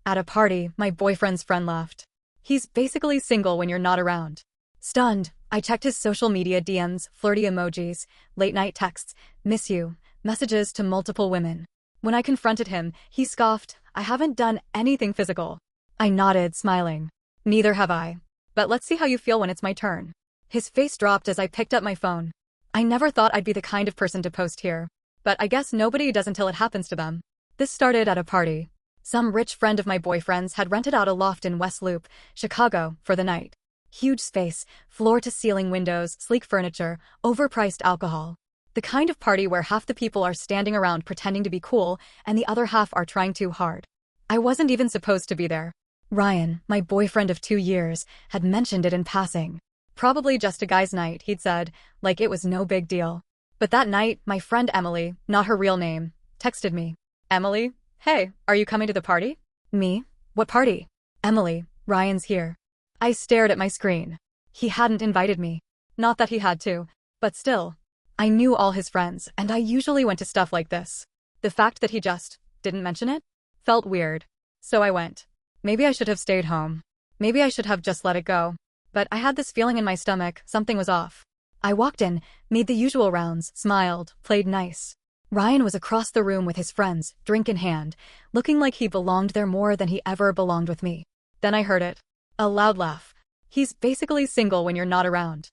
At a party, my boyfriend's friend left. He's basically single when you're not around. Stunned, I checked his social media DMs, flirty emojis, late-night texts, miss you, messages to multiple women. When I confronted him, he scoffed, I haven't done anything physical. I nodded, smiling. Neither have I. But let's see how you feel when it's my turn. His face dropped as I picked up my phone. I never thought I'd be the kind of person to post here. But I guess nobody does until it happens to them. This started at a party. Some rich friend of my boyfriend's had rented out a loft in West Loop, Chicago, for the night. Huge space, floor-to-ceiling windows, sleek furniture, overpriced alcohol. The kind of party where half the people are standing around pretending to be cool and the other half are trying too hard. I wasn't even supposed to be there. Ryan, my boyfriend of 2 years, had mentioned it in passing. Probably just a guy's night, he'd said, like it was no big deal. But that night, my friend Emily, not her real name, texted me. Emily? Hey, are you coming to the party? Me? What party? Emily, Ryan's here. I stared at my screen. He hadn't invited me. Not that he had to, but still. I knew all his friends, and I usually went to stuff like this. The fact that he just didn't mention it felt weird. So I went. Maybe I should have stayed home. Maybe I should have just let it go. But I had this feeling in my stomach, something was off. I walked in, made the usual rounds, smiled, played nice. Ryan was across the room with his friends, drink in hand, looking like he belonged there more than he ever belonged with me. Then I heard it. A loud laugh. He's basically single when you're not around.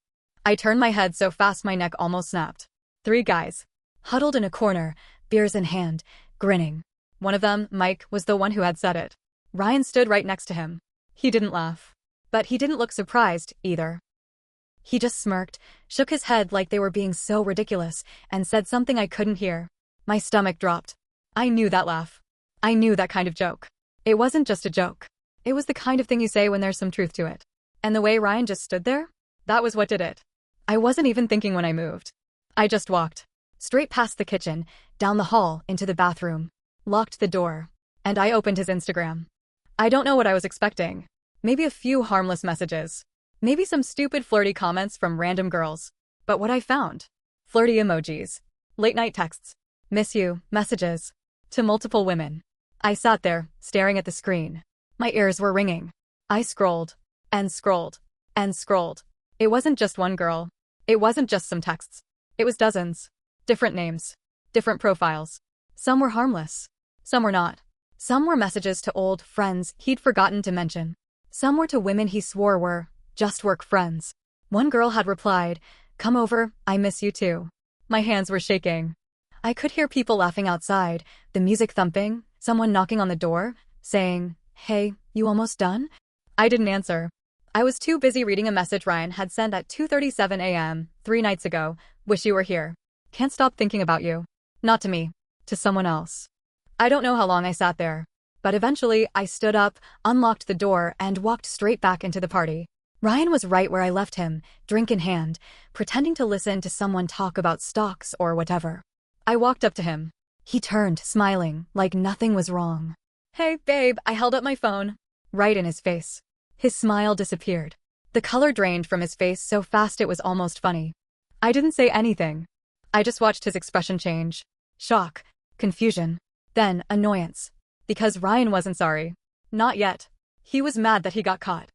I turned my head so fast my neck almost snapped. 3 guys. Huddled in a corner, beers in hand, grinning. One of them, Mike, was the one who had said it. Ryan stood right next to him. He didn't laugh. But he didn't look surprised, either. He just smirked, shook his head like they were being so ridiculous, and said something I couldn't hear. My stomach dropped. I knew that laugh. I knew that kind of joke. It wasn't just a joke. It was the kind of thing you say when there's some truth to it. And the way Ryan just stood there? That was what did it. I wasn't even thinking when I moved. I just walked. Straight past the kitchen, down the hall, into the bathroom. Locked the door. And I opened his Instagram. I don't know what I was expecting. Maybe a few harmless messages. Maybe some stupid flirty comments from random girls. But what I found? Flirty emojis. Late-night texts. Miss you, messages. To multiple women. I sat there, staring at the screen. My ears were ringing. I scrolled. And scrolled. And scrolled. It wasn't just one girl. It wasn't just some texts. It was dozens. Different names. Different profiles. Some were harmless. Some were not. Some were messages to old friends he'd forgotten to mention. Some were to women he swore were just work friends. One girl had replied, "Come over, I miss you too." My hands were shaking. I could hear people laughing outside, the music thumping, someone knocking on the door, saying, "Hey, you almost done?" I didn't answer. I was too busy reading a message Ryan had sent at 2:37 a.m., 3 nights ago. Wish you were here. Can't stop thinking about you. Not to me. To someone else. I don't know how long I sat there. But eventually, I stood up, unlocked the door, and walked straight back into the party. Ryan was right where I left him, drink in hand, pretending to listen to someone talk about stocks or whatever. I walked up to him. He turned, smiling, like nothing was wrong. "Hey, babe," I held up my phone. Right in his face. His smile disappeared. The color drained from his face so fast it was almost funny. I didn't say anything. I just watched his expression change. Shock. Confusion. Then, annoyance. Because Ryan wasn't sorry. Not yet. He was mad that he got caught.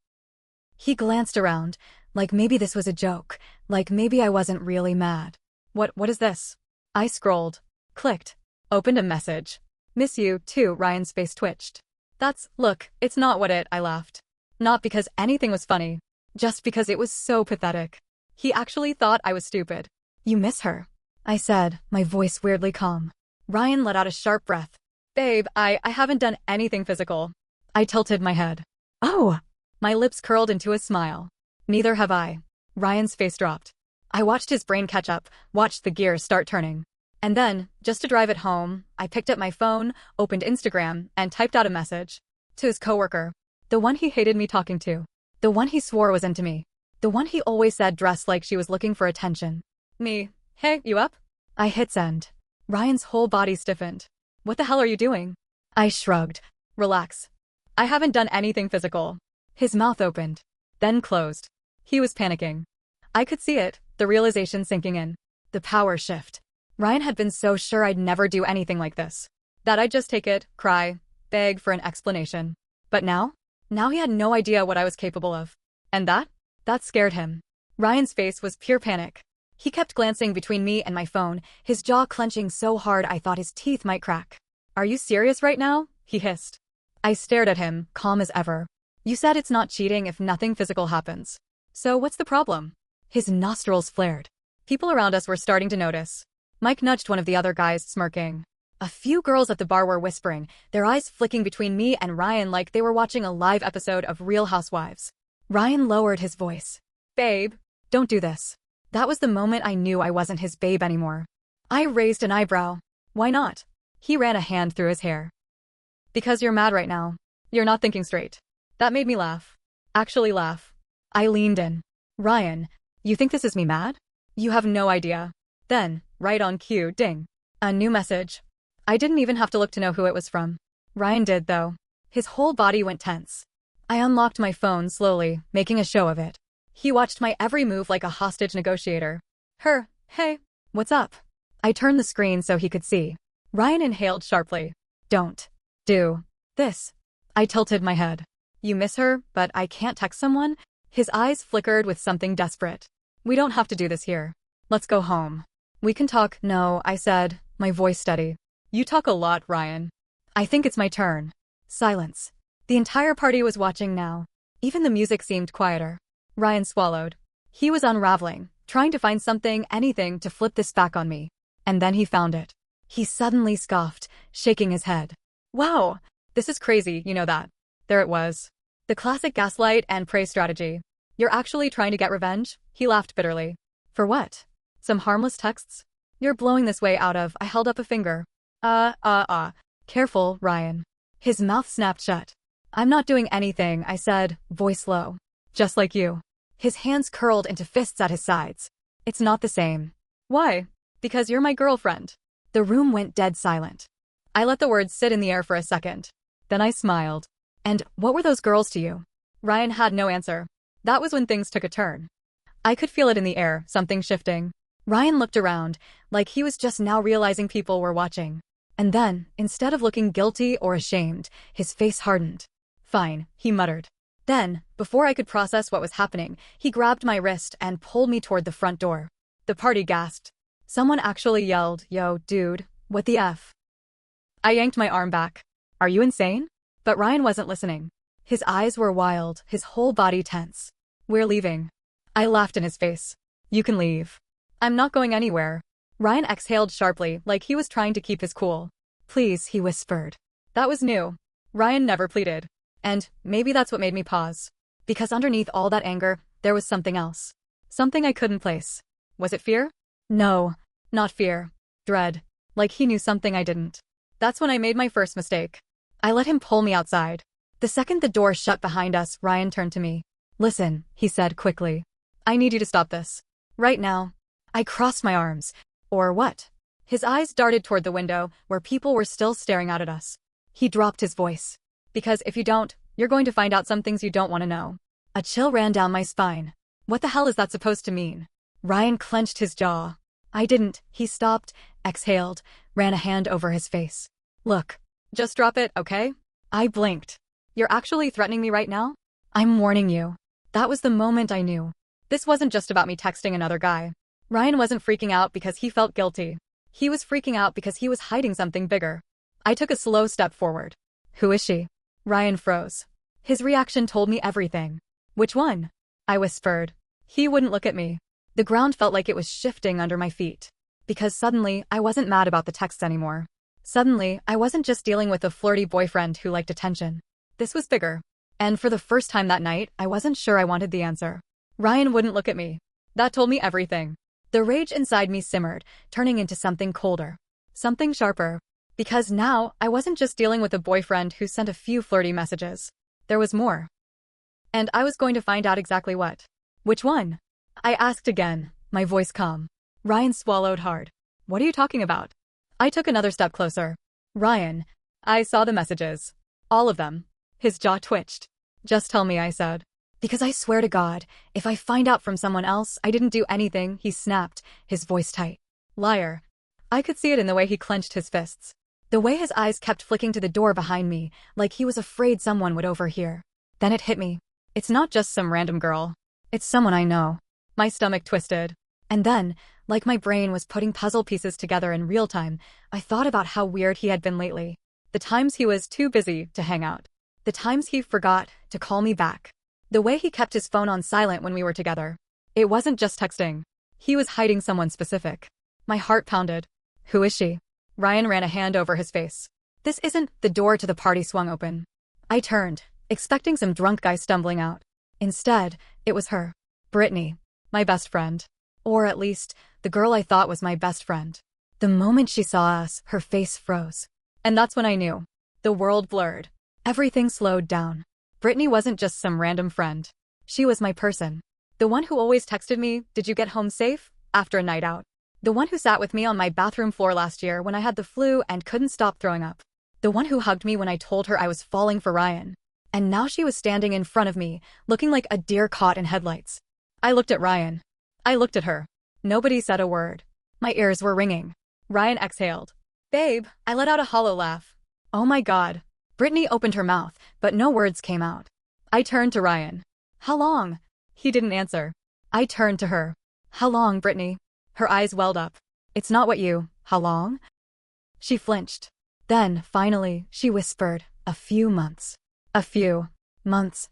He glanced around, like maybe this was a joke, like maybe I wasn't really mad. What is this? I scrolled. Clicked. Opened a message. "Miss you, too," Ryan's face twitched. Look, it's not what I laughed. Not because anything was funny. Just because it was so pathetic. He actually thought I was stupid. "You miss her," I said, my voice weirdly calm. Ryan let out a sharp breath. "Babe, I haven't done anything physical." I tilted my head. "Oh!" My lips curled into a smile. "Neither have I." Ryan's face dropped. I watched his brain catch up, watched the gears start turning. And then, just to drive it home, I picked up my phone, opened Instagram, and typed out a message. To his coworker. The one he hated me talking to. The one he swore was into me. The one he always said dressed like she was looking for attention. Me. "Hey, you up?" I hit send. Ryan's whole body stiffened. "What the hell are you doing?" I shrugged. "Relax. I haven't done anything physical." His mouth opened. Then closed. He was panicking. I could see it, the realization sinking in. The power shift. Ryan had been so sure I'd never do anything like this. That I'd just take it, cry, beg for an explanation. But now? Now he had no idea what I was capable of. And that scared him. Ryan's face was pure panic. He kept glancing between me and my phone, his jaw clenching so hard I thought his teeth might crack. Are you serious right now? He hissed. I stared at him, calm as ever. You said it's not cheating if nothing physical happens. So what's the problem? His nostrils flared. People around us were starting to notice. Mike nudged one of the other guys, smirking. A few girls at the bar were whispering, their eyes flicking between me and Ryan like they were watching a live episode of Real Housewives. Ryan lowered his voice. Babe, don't do this. That was the moment I knew I wasn't his babe anymore. I raised an eyebrow. Why not? He ran a hand through his hair. Because you're mad right now. You're not thinking straight. That made me laugh. Actually laugh. I leaned in. Ryan, you think this is me mad? You have no idea. Then, right on cue, ding. A new message. I didn't even have to look to know who it was from. Ryan did, though. His whole body went tense. I unlocked my phone slowly, making a show of it. He watched my every move like a hostage negotiator. Hey, what's up? I turned the screen so he could see. Ryan inhaled sharply. Don't do this. I tilted my head. You miss her, but I can't text someone? His eyes flickered with something desperate. We don't have to do this here. Let's go home. We can talk. No, I said, my voice steady. You talk a lot, Ryan. I think it's my turn. Silence. The entire party was watching now. Even the music seemed quieter. Ryan swallowed. He was unraveling, trying to find something, anything, to flip this back on me. And then he found it. He suddenly scoffed, shaking his head. Wow, this is crazy, you know that. There it was. The classic gaslight and prey strategy. You're actually trying to get revenge? He laughed bitterly. For what? Some harmless texts? You're blowing this way out of, I held up a finger. Careful, Ryan. His mouth snapped shut. I'm not doing anything, I said, voice low. Just like you. His hands curled into fists at his sides. It's not the same. Why? Because you're my girlfriend. The room went dead silent. I let the words sit in the air for a second. Then I smiled. And what were those girls to you? Ryan had no answer. That was when things took a turn. I could feel it in the air, something shifting. Ryan looked around, like he was just now realizing people were watching. And then, instead of looking guilty or ashamed, his face hardened. Fine, he muttered. Then, before I could process what was happening, he grabbed my wrist and pulled me toward the front door. The party gasped. Someone actually yelled, Yo, dude, what the F? I yanked my arm back. Are you insane? But Ryan wasn't listening. His eyes were wild, his whole body tense. We're leaving. I laughed in his face. You can leave. I'm not going anywhere. Ryan exhaled sharply, like he was trying to keep his cool. Please, he whispered. That was new. Ryan never pleaded. And maybe that's what made me pause. Because underneath all that anger, there was something else. Something I couldn't place. Was it fear? No, not fear. Dread. Like he knew something I didn't. That's when I made my first mistake. I let him pull me outside. The second the door shut behind us, Ryan turned to me. Listen, he said quickly. I need you to stop this. Right now. I crossed my arms. Or what? His eyes darted toward the window, where people were still staring out at us. He dropped his voice. Because if you don't, you're going to find out some things you don't want to know. A chill ran down my spine. What the hell is that supposed to mean? Ryan clenched his jaw. I didn't. He stopped, exhaled, ran a hand over his face. Look. Just drop it, okay? I blinked. You're actually threatening me right now? I'm warning you. That was the moment I knew. This wasn't just about me texting another guy. Ryan wasn't freaking out because he felt guilty. He was freaking out because he was hiding something bigger. I took a slow step forward. Who is she? Ryan froze. His reaction told me everything. Which one? I whispered. He wouldn't look at me. The ground felt like it was shifting under my feet. Because suddenly, I wasn't mad about the texts anymore. Suddenly, I wasn't just dealing with a flirty boyfriend who liked attention. This was bigger. And for the first time that night, I wasn't sure I wanted the answer. Ryan wouldn't look at me. That told me everything. The rage inside me simmered, turning into something colder. Something sharper. Because now, I wasn't just dealing with a boyfriend who sent a few flirty messages. There was more. And I was going to find out exactly what. Which one? I asked again, my voice calm. Ryan swallowed hard. What are you talking about? I took another step closer. Ryan, I saw the messages. All of them. His jaw twitched. Just tell me, I said. Because I swear to God, if I find out from someone else I didn't do anything, he snapped, his voice tight. Liar. I could see it in the way he clenched his fists. The way his eyes kept flicking to the door behind me, like he was afraid someone would overhear. Then it hit me. It's not just some random girl. It's someone I know. My stomach twisted. And then, like my brain was putting puzzle pieces together in real time, I thought about how weird he had been lately. The times he was too busy to hang out. The times he forgot to call me back. The way he kept his phone on silent when we were together. It wasn't just texting. He was hiding someone specific. My heart pounded. Who is she? Ryan ran a hand over his face. This isn't. The door to the party swung open. I turned, expecting some drunk guy stumbling out. Instead, it was her. Brittany. My best friend. Or at least, the girl I thought was my best friend. The moment she saw us, her face froze. And that's when I knew. The world blurred. Everything slowed down. Brittany wasn't just some random friend. She was my person. The one who always texted me, "Did you get home safe?" after a night out. The one who sat with me on my bathroom floor last year when I had the flu and couldn't stop throwing up. The one who hugged me when I told her I was falling for Ryan. And now she was standing in front of me, looking like a deer caught in headlights. I looked at Ryan. I looked at her. Nobody said a word. My ears were ringing. Ryan exhaled. "Babe," I let out a hollow laugh. Oh my God. Brittany opened her mouth, but no words came out. I turned to Ryan. "How long?" He didn't answer. I turned to her. "How long, Brittany?" Her eyes welled up. "It's not what you. How long?" She flinched. Then, finally, she whispered, "A few months." A few months.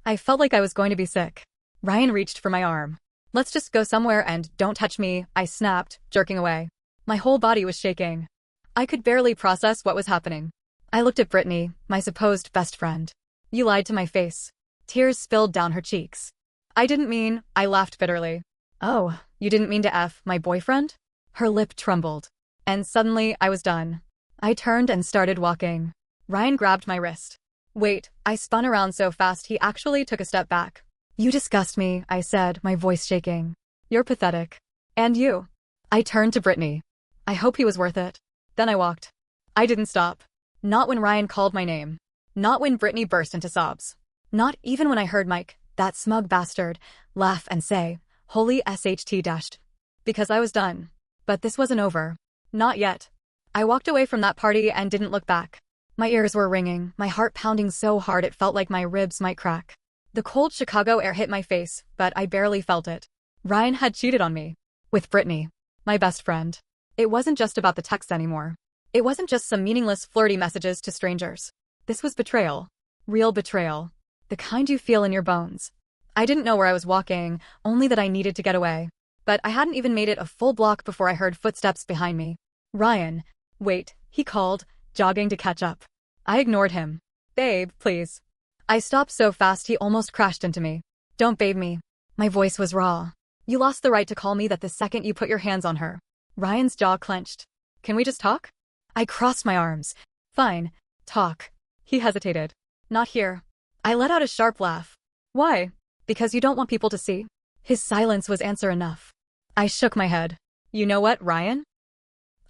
I felt like I was going to be sick. Ryan reached for my arm. "Let's just go somewhere and don't touch me," I snapped, jerking away. My whole body was shaking. I could barely process what was happening. I looked at Brittany, my supposed best friend. "You lied to my face." Tears spilled down her cheeks. "I didn't mean," I laughed bitterly. "Oh, you didn't mean to F my boyfriend?" Her lip trembled. And suddenly, I was done. I turned and started walking. Ryan grabbed my wrist. "Wait," I spun around so fast he actually took a step back. "You disgust me," I said, my voice shaking. "You're pathetic." "And you." I turned to Brittany. I hope he was worth it. Then I walked. I didn't stop. Not when Ryan called my name. Not when Brittany burst into sobs. Not even when I heard Mike, that smug bastard, laugh and say, "Holy SHT dashed." Because I was done. But this wasn't over. Not yet. I walked away from that party and didn't look back. My ears were ringing, my heart pounding so hard it felt like my ribs might crack. The cold Chicago air hit my face, but I barely felt it. Ryan had cheated on me. With Brittany. My best friend. It wasn't just about the texts anymore. It wasn't just some meaningless flirty messages to strangers. This was betrayal. Real betrayal. The kind you feel in your bones. I didn't know where I was walking, only that I needed to get away. But I hadn't even made it a full block before I heard footsteps behind me. "Ryan." "Wait," he called, jogging to catch up. I ignored him. "Babe, please." I stopped so fast he almost crashed into me. "Don't babe me." My voice was raw. "You lost the right to call me that the second you put your hands on her." Ryan's jaw clenched. "Can we just talk?" I crossed my arms. "Fine. Talk." He hesitated. "Not here." I let out a sharp laugh. "Why?" "Because you don't want people to see." His silence was answer enough. I shook my head. "You know what, Ryan?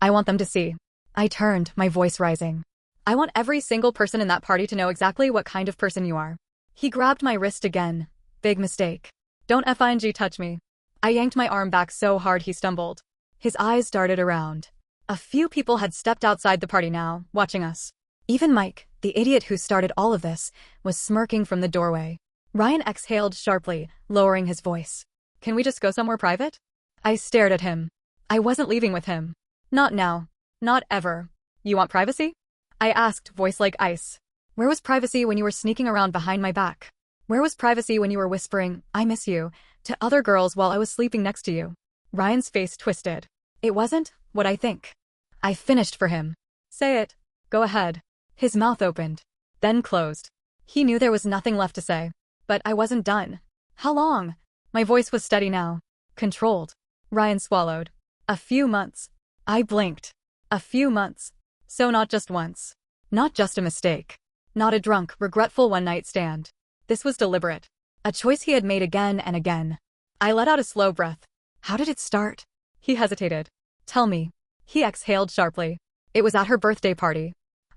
I want them to see." I turned, my voice rising. "I want every single person in that party to know exactly what kind of person you are." He grabbed my wrist again. "Big mistake. Don't FING touch me." I yanked my arm back so hard he stumbled. His eyes darted around. A few people had stepped outside the party now, watching us. Even Mike, the idiot who started all of this, was smirking from the doorway. Ryan exhaled sharply, lowering his voice. "Can we just go somewhere private?" I stared at him. I wasn't leaving with him. Not now. Not ever. "You want privacy?" I asked, voice like ice. Where was privacy when you were sneaking around behind my back? Where was privacy when you were whispering, "I miss you," to other girls while I was sleeping next to you? Ryan's face twisted. "It wasn't what I think." I finished for him. "Say it. Go ahead." His mouth opened, then closed. He knew there was nothing left to say. But I wasn't done. "How long?" My voice was steady now. Controlled. Ryan swallowed. "A few months." I blinked. A few months. So not just once. Not just a mistake. Not a drunk, regretful one-night stand. This was deliberate. A choice he had made again and again. I let out a slow breath. "How did it start?" He hesitated. "Tell me." He exhaled sharply. "It was at her birthday party."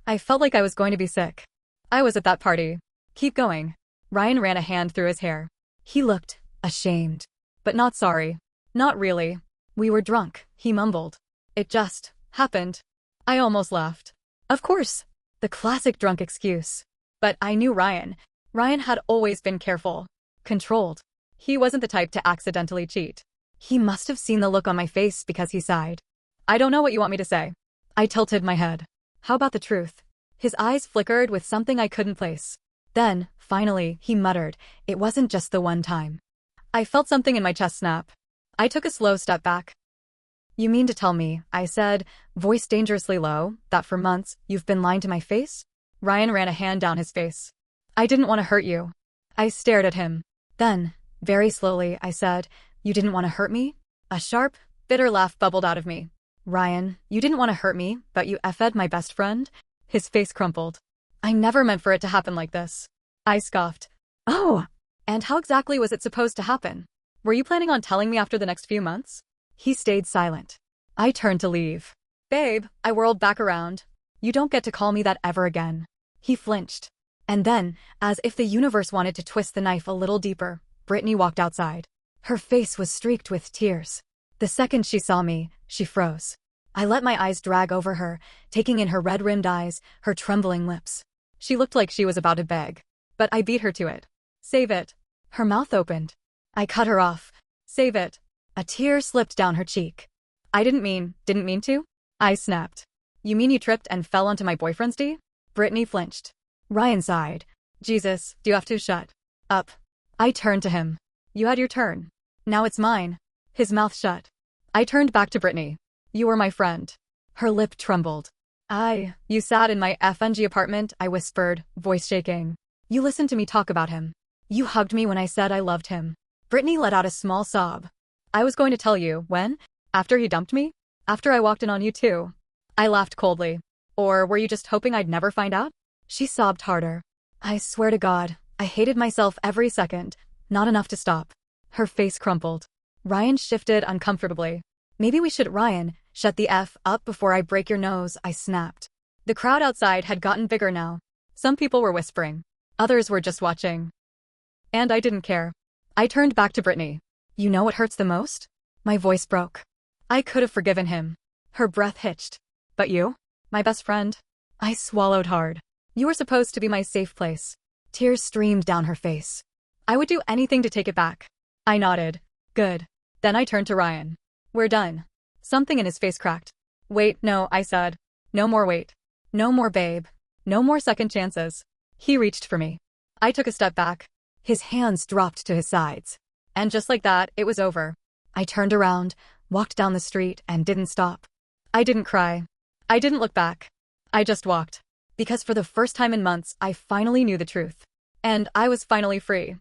I felt like I was going to be sick. "I was at that party." "Keep going." Ryan ran a hand through his hair. He looked ashamed. But not sorry. "Not really. We were drunk," he mumbled. "It just happened." I almost laughed. Of course. The classic drunk excuse. But I knew Ryan. Ryan had always been careful. Controlled. He wasn't the type to accidentally cheat. He must have seen the look on my face because he sighed. I don't know what you want me to say. I tilted my head. How about the truth? His eyes flickered with something I couldn't place. Then, finally, he muttered, it wasn't just the one time. I felt something in my chest snap. I took a slow step back. You mean to tell me, I said, voice dangerously low, that for months you've been lying to my face? Ryan ran a hand down his face. I didn't want to hurt you. I stared at him. Then, very slowly, I said, you didn't want to hurt me? A sharp, bitter laugh bubbled out of me. Ryan, you didn't want to hurt me, but you effed my best friend? His face crumpled. I never meant for it to happen like this. I scoffed. Oh! And how exactly was it supposed to happen? Were you planning on telling me after the next few months? He stayed silent. I turned to leave. Babe, I whirled back around. You don't get to call me that ever again. He flinched. And then, as if the universe wanted to twist the knife a little deeper, Brittany walked outside. Her face was streaked with tears. The second she saw me, she froze. I let my eyes drag over her, taking in her red-rimmed eyes, her trembling lips. She looked like she was about to beg. But I beat her to it. Save it. Her mouth opened. I cut her off. Save it. A tear slipped down her cheek. I didn't mean to? I snapped. You mean you tripped and fell onto my boyfriend's D? Brittany flinched. Ryan sighed. Jesus, do you have to shut up? I turned to him. You had your turn. Now it's mine. His mouth shut. I turned back to Brittany. You were my friend. Her lip trembled. You sat in my FNG apartment, I whispered, voice shaking. You listened to me talk about him. You hugged me when I said I loved him. Brittany let out a small sob. I was going to tell you, when? After he dumped me? After I walked in on you too. I laughed coldly. Or were you just hoping I'd never find out? She sobbed harder. I swear to God, I hated myself every second. Not enough to stop. Her face crumpled. Ryan shifted uncomfortably. Maybe we should, Ryan, shut the F up before I break your nose, I snapped. The crowd outside had gotten bigger now. Some people were whispering. Others were just watching. And I didn't care. I turned back to Brittany. You know what hurts the most? My voice broke. I could have forgiven him. Her breath hitched. But you? My best friend? I swallowed hard. You were supposed to be my safe place. Tears streamed down her face. I would do anything to take it back. I nodded. Good. Then I turned to Ryan. We're done. Something in his face cracked. Wait, no, I said. No more wait. No more babe. No more second chances. He reached for me. I took a step back. His hands dropped to his sides. And just like that, it was over. I turned around, walked down the street, and didn't stop. I didn't cry. I didn't look back. I just walked. Because for the first time in months, I finally knew the truth. And I was finally free.